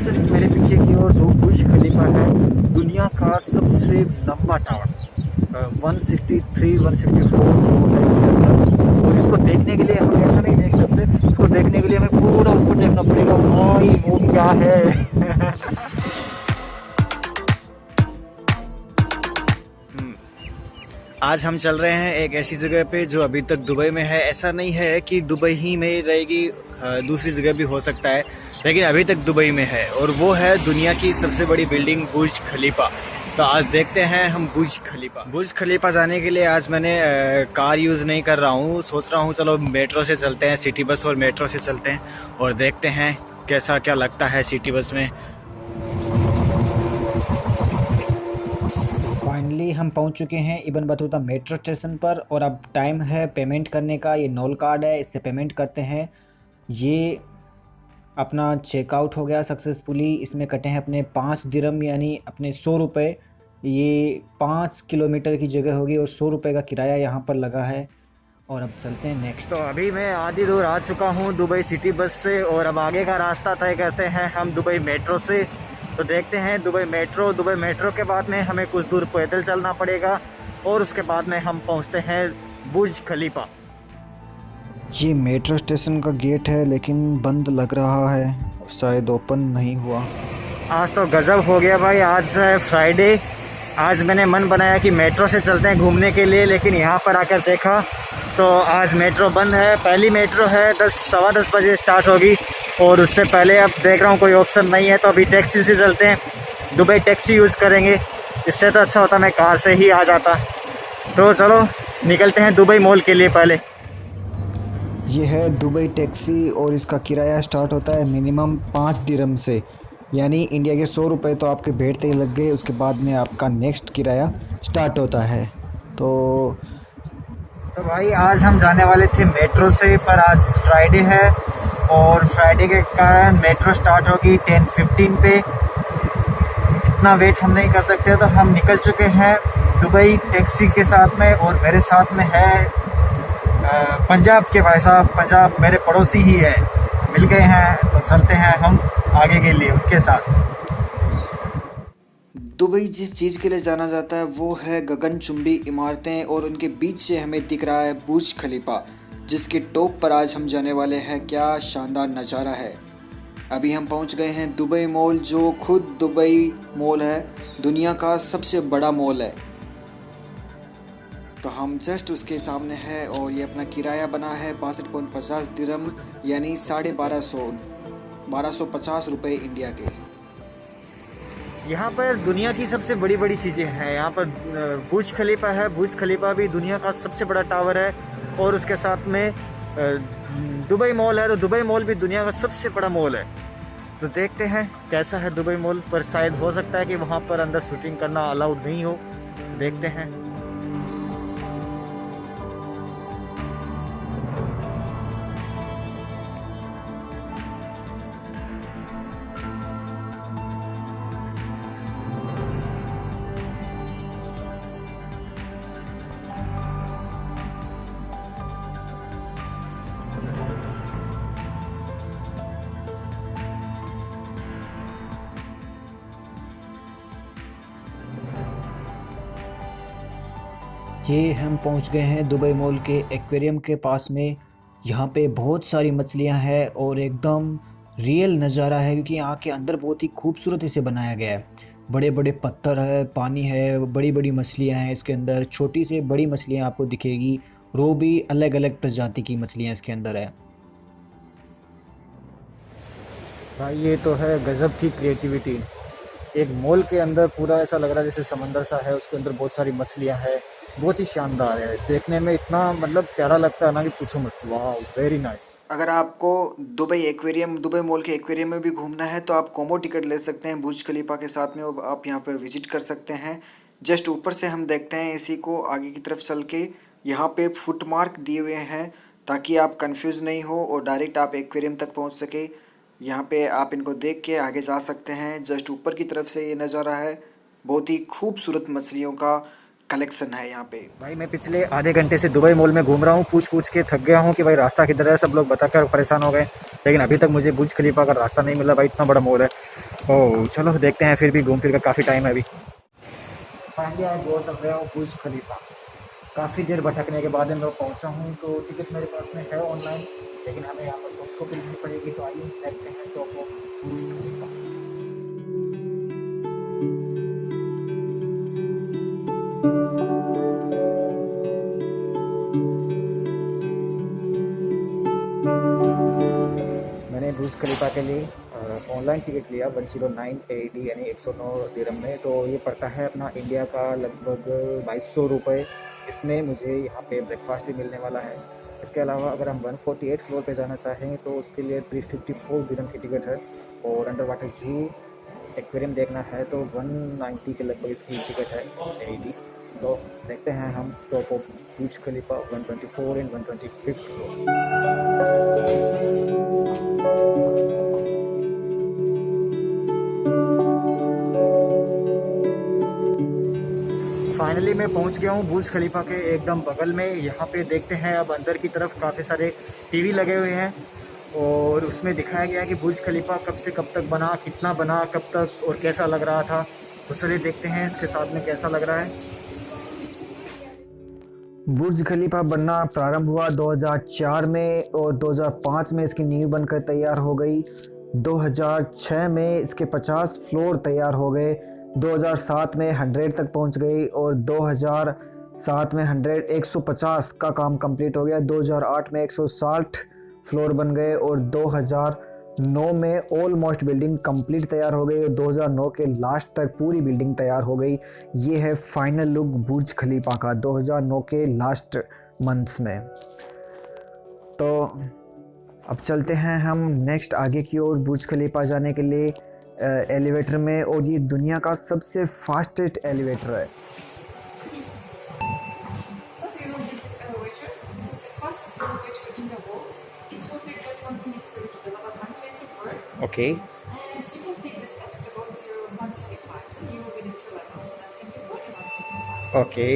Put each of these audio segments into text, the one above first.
Just मेरे पीछे की ओर दो बुर्ज खलीफा है, दुनिया का सबसे लंबा टावर, 163 164 फ्लोर है इसके अंदर। और इसको देखने के लिए हम ऐसा नहीं देख सकते, इसको देखने के लिए हमें पूरा ऊपर देखना पड़ेगा। भाई वो क्या है। आज हम चल रहे हैं एक ऐसी जगह पे जो अभी तक दुबई में है। ऐसा नहीं है कि दुबई ही में रहेगी, दूसरी जगह भी हो सकता है, लेकिन अभी तक दुबई में है। और वो है दुनिया की सबसे बड़ी बिल्डिंग बुर्ज खलीफा। तो आज देखते हैं हम बुर्ज खलीफा जाने के लिए आज मैंने कार यूज़ नहीं कर रहा हूँ। सोच रहा हूँ चलो मेट्रो से चलते हैं, सिटी बस और मेट्रो से चलते हैं और देखते हैं कैसा क्या लगता है सिटी बस में। फाइनली हम पहुंच चुके हैं इब्न बतूता मेट्रो स्टेशन पर और अब टाइम है पेमेंट करने का। ये नोल कार्ड है, इससे पेमेंट करते हैं। ये अपना चेकआउट हो गया सक्सेसफुली। इसमें कटे हैं अपने 5 दिरहम यानी अपने 100 रुपये। ये 5 किलोमीटर की जगह होगी और 100 रुपये का किराया यहाँ पर लगा है। और अब चलते हैं नेक्स्ट। तो अभी मैं आधी दूर आ चुका हूँ दुबई सिटी बस से और अब आगे का रास्ता तय करते हैं हम दुबई मेट्रो से। तो देखते हैं दुबई मेट्रो के बाद में हमें कुछ दूर पैदल चलना पड़ेगा और उसके बाद में हम पहुंचते हैं बुर्ज खलीफा। ये मेट्रो स्टेशन का गेट है लेकिन बंद लग रहा है, शायद ओपन नहीं हुआ। आज तो गजब हो गया भाई, आज है फ्राइडे। आज मैंने मन बनाया कि मेट्रो से चलते हैं घूमने के लिए, लेकिन यहाँ पर आकर देखा तो आज मेट्रो बंद है। पहली मेट्रो है 10 सवा 10 बजे स्टार्ट होगी और उससे पहले अब देख रहा हूँ कोई ऑप्शन नहीं है, तो अभी टैक्सी से चलते हैं। दुबई टैक्सी यूज़ करेंगे, इससे तो अच्छा होता मैं कार से ही आ जाता। तो चलो निकलते हैं दुबई मॉल के लिए। पहले ये है दुबई टैक्सी और इसका किराया स्टार्ट होता है मिनिमम 5 दिरहम से, यानी इंडिया के 100 रुपये तो आपके बैठते ही लग गए। उसके बाद में आपका नेक्स्ट किराया स्टार्ट होता है। तो भाई आज हम जाने वाले थे मेट्रो से, पर आज फ्राइडे है और फ्राइडे के कारण मेट्रो स्टार्ट होगी 10:15 पे। इतना वेट हम नहीं कर सकते, तो हम निकल चुके हैं दुबई टैक्सी के साथ में। और मेरे साथ में है पंजाब के भाई साहब, पंजाब मेरे पड़ोसी ही है, मिल गए हैं। तो चलते हैं हम आगे के लिए उनके साथ। दुबई जिस चीज़ के लिए जाना जाता है वो है गगनचुंबी इमारतें, और उनके बीच से हमें दिख रहा है बुर्ज खलीफा, जिसके टॉप पर आज हम जाने वाले हैं। क्या शानदार नज़ारा है। अभी हम पहुंच गए हैं दुबई मॉल, जो खुद दुबई मॉल है, दुनिया का सबसे बड़ा मॉल है। तो हम जस्ट उसके सामने है और ये अपना किराया बना है 62.50 दिरहम, यानी 1250 रुपये इंडिया के। यहाँ पर दुनिया की सबसे बड़ी बड़ी चीज़ें हैं। यहाँ पर बुर्ज खलीफा है, बुर्ज खलीफा भी दुनिया का सबसे बड़ा टावर है। और उसके साथ में दुबई मॉल है, तो दुबई मॉल भी दुनिया का सबसे बड़ा मॉल है। तो देखते हैं कैसा है दुबई मॉल। पर शायद हो सकता है कि वहाँ पर अंदर शूटिंग करना अलाउड नहीं हो, देखते हैं। ये हम पहुंच गए हैं दुबई मॉल के एक्वेरियम के पास में। यहाँ पे बहुत सारी मछलियाँ हैं और एकदम रियल नज़ारा है, क्योंकि यहाँ के अंदर बहुत ही खूबसूरती से बनाया गया है। बड़े बड़े पत्थर है, पानी है, बड़ी बड़ी मछलियाँ हैं इसके अंदर। छोटी से बड़ी मछलियाँ आपको दिखेगी, वो भी अलग अलग प्रजाति की मछलियाँ इसके अंदर है। भाई ये तो है गजब की क्रिएटिविटी। एक मॉल के अंदर पूरा ऐसा लग रहा है जैसे समंदर सा है, उसके अंदर बहुत सारी मछलियाँ हैं, बहुत ही शानदार है। देखने में इतना मतलब प्यारा लगता है ना कि पूछो मत। वाह, वेरी नाइस। अगर आपको दुबई मॉल के एक्वेरियम में भी घूमना है तो आप कॉम्बो टिकट ले सकते हैं बुर्ज खलीफा के साथ में, और आप यहाँ पर विजिट कर सकते हैं। जस्ट ऊपर से हम देखते हैं इसी को आगे की तरफ चल के। यहाँ पे फुट मार्क दिए हुए हैं ताकि आप कंफ्यूज नहीं हो और डायरेक्ट आप एक्वेरियम तक पहुँच सके। यहाँ पे आप इनको देख के आगे जा सकते हैं। जस्ट ऊपर की तरफ से ये नज़ारा है, बहुत ही खूबसूरत मछलियों का कलेक्शन है यहाँ पे। भाई मैं पिछले आधे घंटे से दुबई मॉल में घूम रहा हूँ, पूछ के थक गया हूँ कि भाई रास्ता किधर है। सब लोग बताकर परेशान हो गए, लेकिन अभी तक मुझे बुर्ज खलीफा का रास्ता नहीं मिला। भाई इतना बड़ा मॉल है। ओह चलो देखते हैं, फिर भी घूम फिर कर काफ़ी टाइम है अभी। फाइनली आज गौर तक गया हूँ बुर्ज खलीफा। काफ़ी देर भटकने के बाद मैं पहुँचा हूँ। तो टिकट मेरे पास में है ऑनलाइन, लेकिन हमें यहाँ पर सॉफ्ट कॉपी लेनी पड़ेगी। तो आइए देखते हैं तो बुर्ज खलीफा। मैंने बुर्ज खलीफा के लिए ऑनलाइन टिकट लिया 109 AED यानी 109 दिरहम में। तो ये पड़ता है अपना इंडिया का लगभग 2200 रुपये। इसमें मुझे यहाँ पे ब्रेकफास्ट भी मिलने वाला है। इसके अलावा अगर हम 148 फ्लोर पे जाना चाहें तो उसके लिए 354 दिरहम की टिकट है। और अंडर वाटर जू एक्वेरियम देखना है तो 190 के लगभग इसकी टिकट है AED। तो देखते हैं हम top of Burj Khalifa 124 and 125 floor. Finally मैं पहुंच गया हूं बुर्ज खलीफा के एकदम बगल में। यहाँ पे देखते हैं अब अंदर की तरफ काफ़ी सारे टीवी लगे हुए हैं और उसमें दिखाया गया है कि बुर्ज खलीफा कब से कब तक बना, कितना बना, कब तक और कैसा लग रहा था। तो चलिए देखते हैं इसके साथ में कैसा लग रहा है। बुर्ज खलीफा बनना प्रारंभ हुआ 2004 में और 2005 में इसकी नींव बनकर तैयार हो गई। 2006 में इसके 50 फ्लोर तैयार हो गए। 2007 में 100 तक पहुंच गई और 2007 में 150 का काम कंप्लीट हो गया। 2008 में 160 फ्लोर बन गए और 2009 में ऑलमोस्ट बिल्डिंग कंप्लीट तैयार हो गई और 2009 के लास्ट तक पूरी बिल्डिंग तैयार हो गई। ये है फाइनल लुक बुर्ज खलीफा का 2009 के लास्ट मंथ्स में। तो अब चलते हैं हम नेक्स्ट आगे की ओर बुर्ज खलीफा जाने के लिए एलिवेटर में। और ये दुनिया का सबसे फास्टेस्ट एलिवेटर है। ओके ओके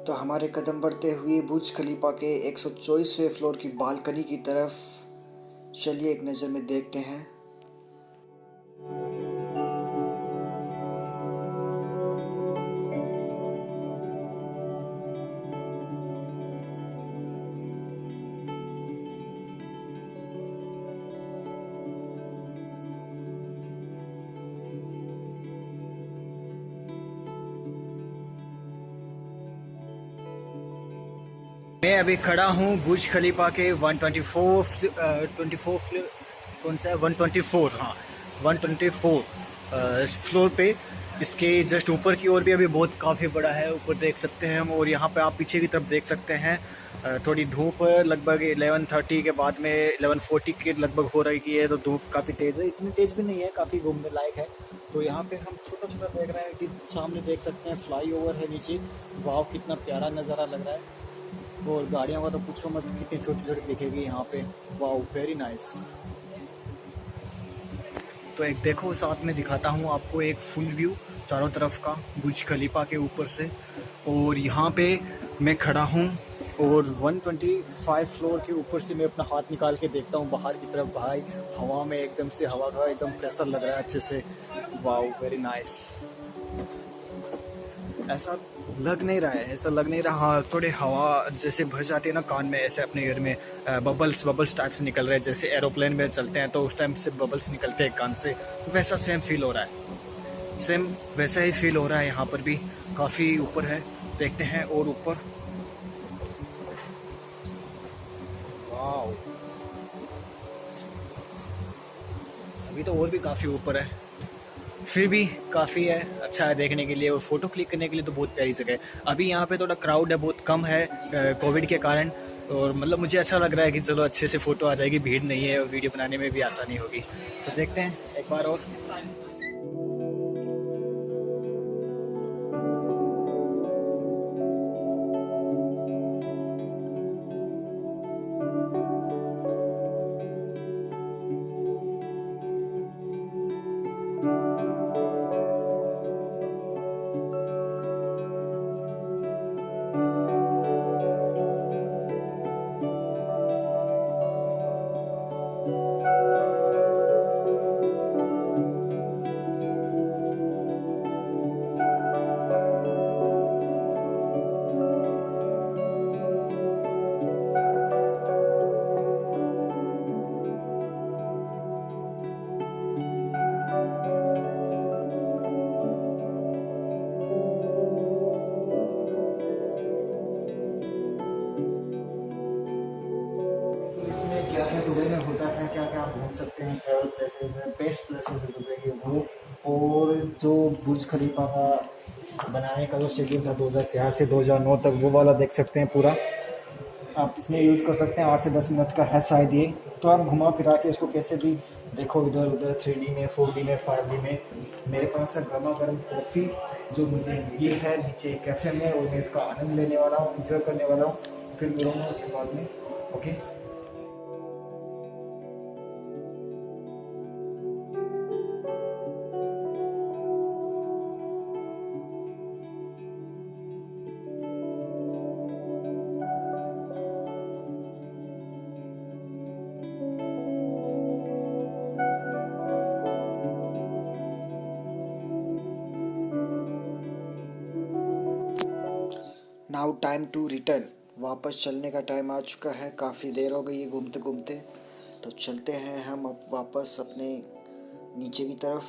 तो हमारे कदम बढ़ते हुए बुर्ज खलीफा के 124वें फ्लोर की बालकनी की तरफ। चलिए एक नज़र में देखते हैं। मैं अभी खड़ा हूँ बुर्ज खलीफा के 124 कौन सा है 124 हाँ 124 फ्लोर पे। इसके जस्ट ऊपर की ओर भी अभी बहुत काफ़ी बड़ा है, ऊपर देख सकते हैं हम। और यहाँ पे आप पीछे की तरफ देख सकते हैं थोड़ी धूप लगभग 11:30 के बाद में 11:40 के लगभग हो रही है। तो धूप काफ़ी तेज़ है, इतनी तेज़ भी नहीं है, काफ़ी घूमने लायक है। तो यहाँ पे हम छोटा छोटा देख रहे हैं कि सामने देख सकते हैं फ्लाई ओवर है नीचे। वाव कितना प्यारा नज़ारा लग रहा है। और गाड़ियों का तो पूछो मत, कितनी छोटी छोटी दिखेगी यहाँ पे। Wow very nice. तो एक देखो साथ में दिखाता हूँ आपको एक फुल व्यू चारों तरफ का बुर्ज खलीफा के ऊपर से। और यहाँ पे मैं खड़ा हूँ और 125 फ्लोर के ऊपर से मैं अपना हाथ निकाल के देखता हूँ बाहर की तरफ। भाई हवा में एकदम से हवा का एकदम प्रेशर लग रहा है अच्छे से। Wow very nice. ऐसा लग नहीं रहा है, ऐसा लग नहीं रहा। हाँ थोड़े हवा जैसे भर जाती है ना कान में, ऐसे अपने ईयर में बबल्स टाइप से निकल रहे हैं, जैसे एरोप्लेन में चलते हैं तो उस टाइम से बबल्स निकलते हैं कान से, वैसा सेम फील हो रहा है। सेम वैसा ही फील हो रहा है यहाँ पर भी। काफ़ी ऊपर है, देखते हैं और ऊपर। वाओ अभी तो और भी काफ़ी ऊपर है, फिर भी काफ़ी है, अच्छा है देखने के लिए और फ़ोटो क्लिक करने के लिए तो बहुत प्यारी जगह है। अभी यहाँ पे थोड़ा क्राउड है, बहुत कम है कोविड के कारण, और मतलब मुझे अच्छा लग रहा है कि चलो अच्छे से फ़ोटो आ जाएगी, भीड़ नहीं है और वीडियो बनाने में भी आसानी होगी। तो देखते हैं एक बार और। क्या क्या दुबई में होता है, क्या क्या आप घूम सकते हैं, ट्रैवल प्लेसेस है, बेस्ट प्लेसेस है दुबई के वो। और जो बुर्ज खलीफा का बनाने का जो शेड्यूल था 2004 से 2009 तक, वो वाला देख सकते हैं पूरा। आप इसमें यूज़ कर सकते हैं, 8 से 10 मिनट का है शायद ये। तो आप घुमा फिरा के इसको कैसे भी देखो, इधर उधर 3D में, 4D में, 5D में। मेरे पास है गर्मा गर्म कॉफ़ी जो मुझे ये है नीचे कैफ़े में, और मैं इसका आनंद लेने वाला हूँ, इंजॉय करने वाला हूँ। फिर मिलूँगा उसके बाद में। Okay. Now time to return. वापस चलने का टाइम आ चुका है, काफ़ी देर हो गई है घूमते घूमते। तो चलते हैं हम अब वापस अपने नीचे की तरफ।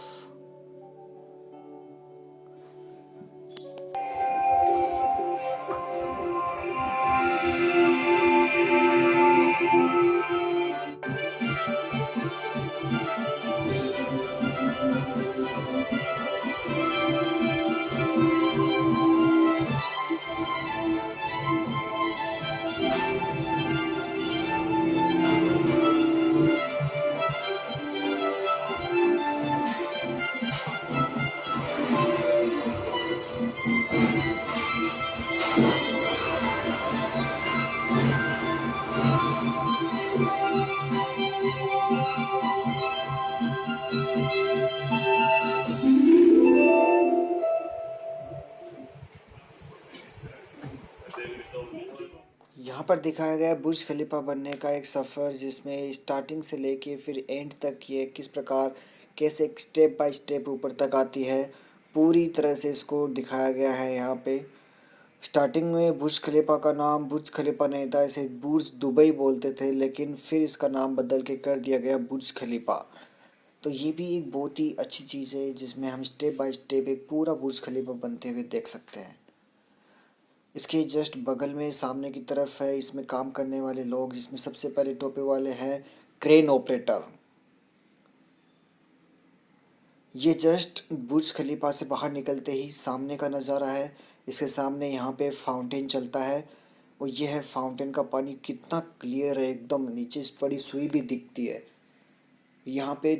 यहाँ पर दिखाया गया है बुर्ज खलीफा बनने का एक सफ़र, जिसमें स्टार्टिंग से लेके फिर एंड तक ये किस प्रकार कैसे स्टेप बाय स्टेप ऊपर तक आती है, पूरी तरह से इसको दिखाया गया है यहाँ पे। स्टार्टिंग में बुर्ज खलीफा का नाम बुर्ज खलीफा नहीं था, इसे बुर्ज दुबई बोलते थे, लेकिन फिर इसका नाम बदल के कर दिया गया बुर्ज खलीफा। तो ये भी एक बहुत ही अच्छी चीज़ है, जिसमें हम स्टेप बाय स्टेप एक पूरा बुर्ज खलीफा बनते हुए देख सकते हैं। इसके जस्ट बगल में सामने की तरफ है इसमें काम करने वाले लोग, जिसमें सबसे पहले टोपे वाले हैं क्रेन ऑपरेटर। ये जस्ट बुर्ज खलीफा से बाहर निकलते ही सामने का नज़ारा है। इसके सामने यहाँ पे फाउंटेन चलता है, और यह है फाउंटेन का पानी कितना क्लियर है, एकदम नीचे पड़ी सुई भी दिखती है। यहाँ पे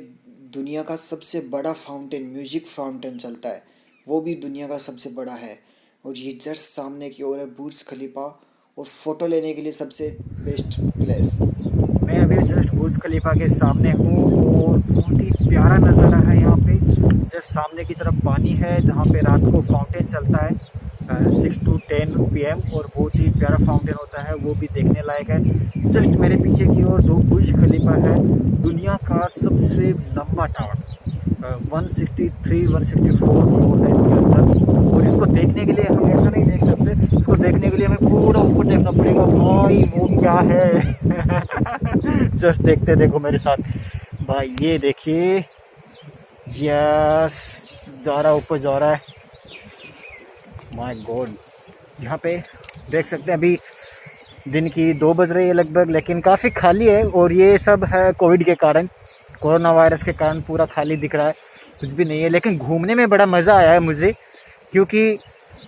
दुनिया का सबसे बड़ा फाउंटेन, म्यूजिक फाउंटेन चलता है, वो भी दुनिया का सबसे बड़ा है। और ये जस्ट सामने की ओर है बुर्ज खलीफा, और फ़ोटो लेने के लिए सबसे बेस्ट प्लेस। मैं अभी जस्ट बुर्ज खलीफा के सामने हूँ, और बहुत ही प्यारा नज़ारा है यहाँ पे। जस्ट सामने की तरफ पानी है, जहाँ पे रात को फाउंटेन चलता है। 6 to 10 PM और बहुत ही प्यारा फाउंटेन होता है, वो भी देखने लायक है। जस्ट मेरे पीछे की ओर 2 बुर्ज खलीफा है, दुनिया का सबसे लंबा टावर, 163-164 फ्लोर है इसके अंदर। और इसको देखने के लिए हम ऐसा नहीं देख सकते, इसको देखने के लिए हमें पूरा ऊपर देखना पड़ेगा। भाई वो क्या है जस्ट देखो मेरे साथ भाई, ये देखिए, यस जा रहा है, ऊपर जा रहा है। माय गॉड, यहाँ पे देख सकते हैं अभी दिन की 2 बज रही है लगभग, लेकिन काफ़ी खाली है। और ये सब है कोविड के कारण, कोरोना वायरस के कारण पूरा खाली दिख रहा है, कुछ भी नहीं है। लेकिन घूमने में बड़ा मज़ा आया है मुझे, क्योंकि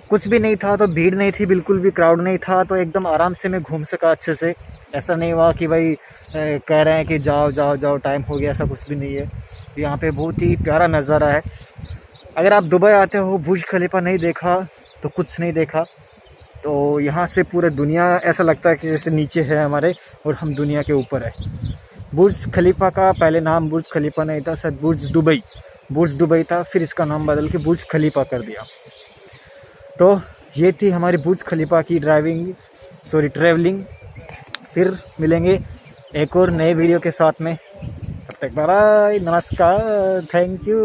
कुछ भी नहीं था, तो भीड़ नहीं थी, बिल्कुल भी क्राउड नहीं था, तो एकदम आराम से मैं घूम सका अच्छे से। ऐसा नहीं हुआ कि भाई कह रहे हैं कि जाओ टाइम हो गया, ऐसा कुछ भी नहीं है। यहाँ पे बहुत ही प्यारा नज़ारा है। अगर आप दुबई आते हो, बुर्ज खलीफा नहीं देखा तो कुछ नहीं देखा। तो यहाँ से पूरा दुनिया ऐसा लगता है कि जैसे नीचे है हमारे और हम दुनिया के ऊपर है। बुर्ज खलीफा का पहले नाम बुर्ज खलीफा नहीं था, शायद बुर्ज दुबई था, फिर इसका नाम बदल के बुर्ज खलीफा कर दिया। तो ये थी हमारी बुर्ज खलीफा की ट्रैवलिंग। फिर मिलेंगे एक और नए वीडियो के साथ में, तब तक बाय बाय, नमस्कार, थैंक यू।